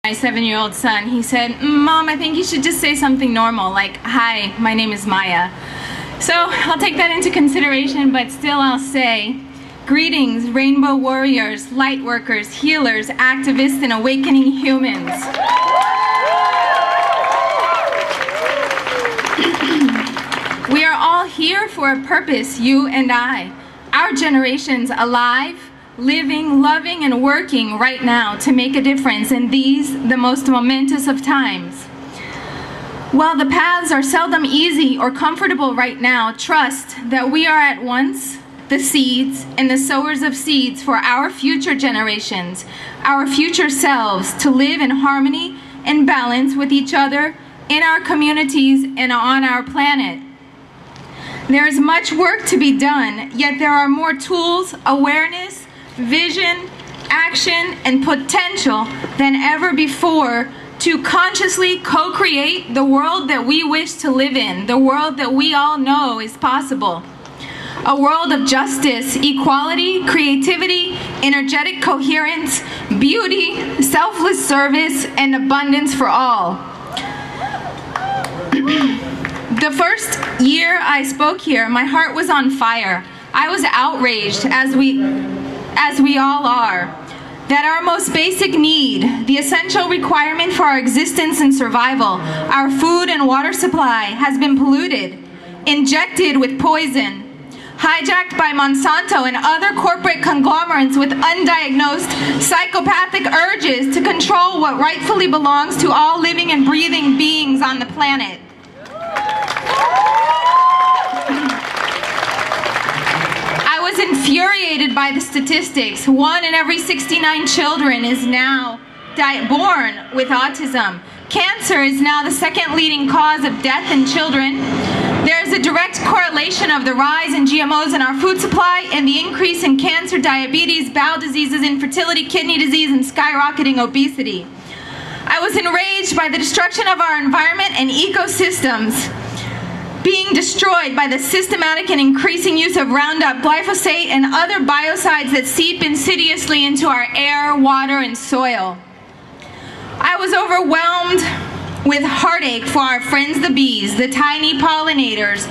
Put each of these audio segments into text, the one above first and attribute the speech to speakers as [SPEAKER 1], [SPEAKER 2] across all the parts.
[SPEAKER 1] My 7-year-old son, he said, "Mom, I think you should just say something normal, like, hi, my name is Maya." So I'll take that into consideration, but still I'll say, greetings, rainbow warriors, light workers, healers, activists, and awakening humans. We are all here for a purpose, you and I. Our generation's alive, living, loving, and working right now to make a difference in these, the most momentous of times. While the paths are seldom easy or comfortable right now, trust that we are at once the seeds and the sowers of seeds for our future generations, our future selves, to live in harmony and balance with each other, in our communities, and on our planet. There is much work to be done, yet there are more tools, awareness, vision, action, and potential than ever before to consciously co-create the world that we wish to live in, the world that we all know is possible. A world of justice, equality, creativity, energetic coherence, beauty, selfless service, and abundance for all. The first year I spoke here, my heart was on fire. I was outraged, as we all are, that our most basic need, the essential requirement for our existence and survival, our food and water supply, has been polluted, injected with poison, hijacked by Monsanto and other corporate conglomerates with undiagnosed psychopathic urges to control what rightfully belongs to all living and breathing beings on the planet. I was infuriated by the statistics. 1 in every 69 children is now born with autism. Cancer is now the second leading cause of death in children. There is a direct correlation of the rise in GMOs in our food supply and the increase in cancer, diabetes, bowel diseases, infertility, kidney disease, and skyrocketing obesity. I was enraged by the destruction of our environment and ecosystems being destroyed by the systematic and increasing use of Roundup, glyphosate, and other biocides that seep insidiously into our air, water, and soil. I was overwhelmed with heartache for our friends the bees, the tiny pollinators,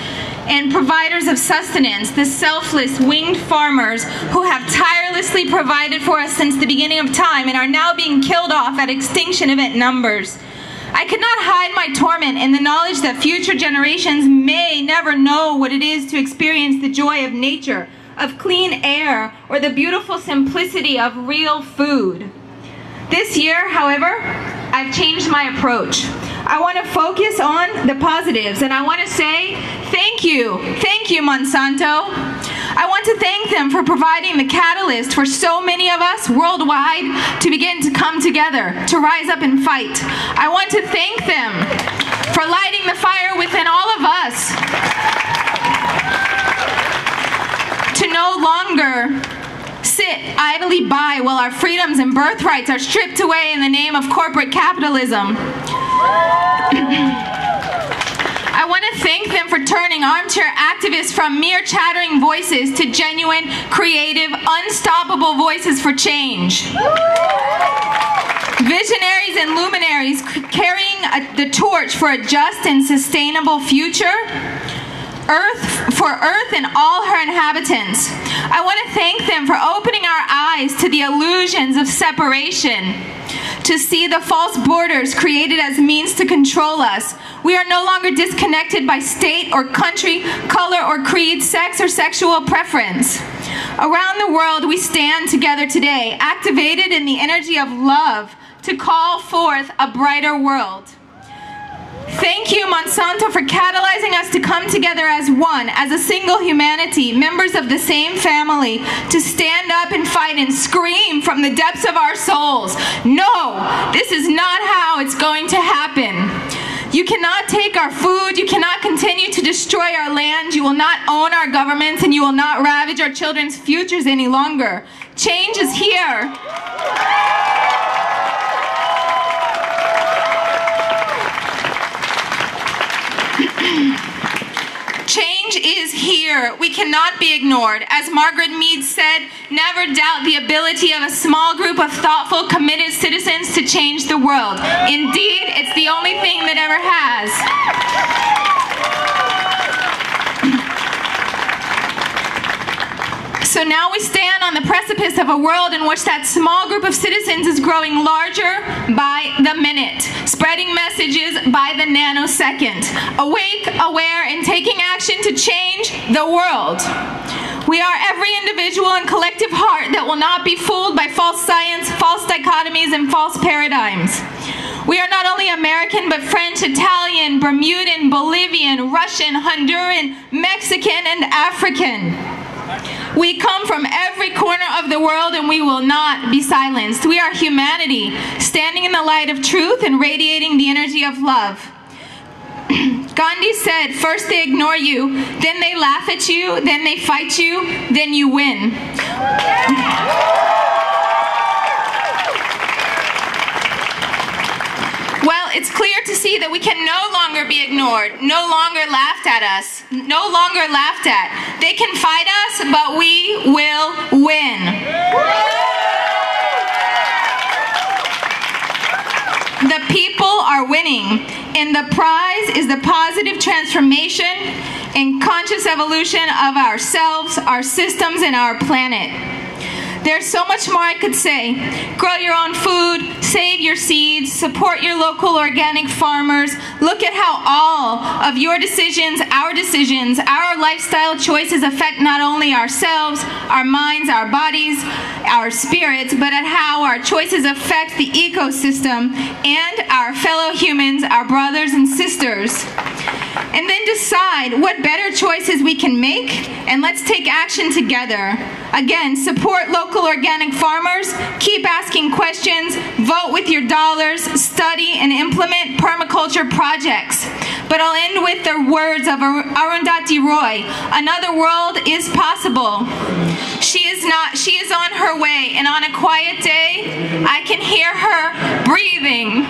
[SPEAKER 1] and providers of sustenance, the selfless winged farmers who have tirelessly provided for us since the beginning of time and are now being killed off at extinction event numbers. I could not hide my torment in the knowledge that future generations may never know what it is to experience the joy of nature, of clean air, or the beautiful simplicity of real food. This year, however, I've changed my approach. I want to focus on the positives, and I want to say thank you, Monsanto. I want to thank them for providing the catalyst for so many of us worldwide to begin to come together, to rise up and fight. I want to thank them for lighting the fire within all of us to no longer sit idly by while our freedoms and birthrights are stripped away in the name of corporate capitalism. I want to thank them for turning armchair activists from mere chattering voices to genuine, creative, unstoppable voices for change. Visionaries and luminaries carrying the torch for a just and sustainable future. For Earth and all her inhabitants. I want to thank them for opening our eyes to the illusions of separation, to see the false borders created as means to control us. We are no longer disconnected by state or country, color or creed, sex or sexual preference. Around the world, we stand together today, activated in the energy of love to call forth a brighter world. Thank you, Monsanto, for catalyzing us to come together as one, as a single humanity, members of the same family, to stand up and fight and scream from the depths of our souls. No, this is not how it's going to happen. You cannot take our food, you cannot continue to destroy our land, you will not own our governments, and you will not ravage our children's futures any longer. Change is here. Change is here. here. We cannot be ignored. As Margaret Mead said, never doubt the ability of a small group of thoughtful, committed citizens to change the world. Indeed, it's the only thing that ever has. So now we stand on the precipice of a world in which that small group of citizens is growing larger by the minute, spreading messages by the nanosecond, awake, aware, and taking action to change the world. We are every individual and collective heart that will not be fooled by false science, false dichotomies, and false paradigms. We are not only American, but French, Italian, Bermudan, Bolivian, Russian, Honduran, Mexican, and African. We come from every corner of the world and we will not be silenced. We are humanity, standing in the light of truth and radiating the energy of love. Gandhi said, first they ignore you, then they laugh at you, then they fight you, then you win. Well, it's clear to see that we can no longer be ignored, no longer laughed at us, no longer laughed at. They can fight us, but we will win. The people are winning, and the prize is the positive transformation and conscious evolution of ourselves, our systems, and our planet. There's so much more I could say. Grow your own food, save your seeds, support your local organic farmers. Look at how all of your decisions, our lifestyle choices affect not only ourselves, our minds, our bodies, our spirits, but at how our choices affect the ecosystem and our fellow humans, our brothers and sisters. And then decide what better choices we can make, and let's take action together. Again, support local organic farmers, keep asking questions, vote with your dollars, study and implement permaculture projects. But I'll end with the words of Arundhati Roy. Another world is possible. She is on her way, and on a quiet day, I can hear her breathing.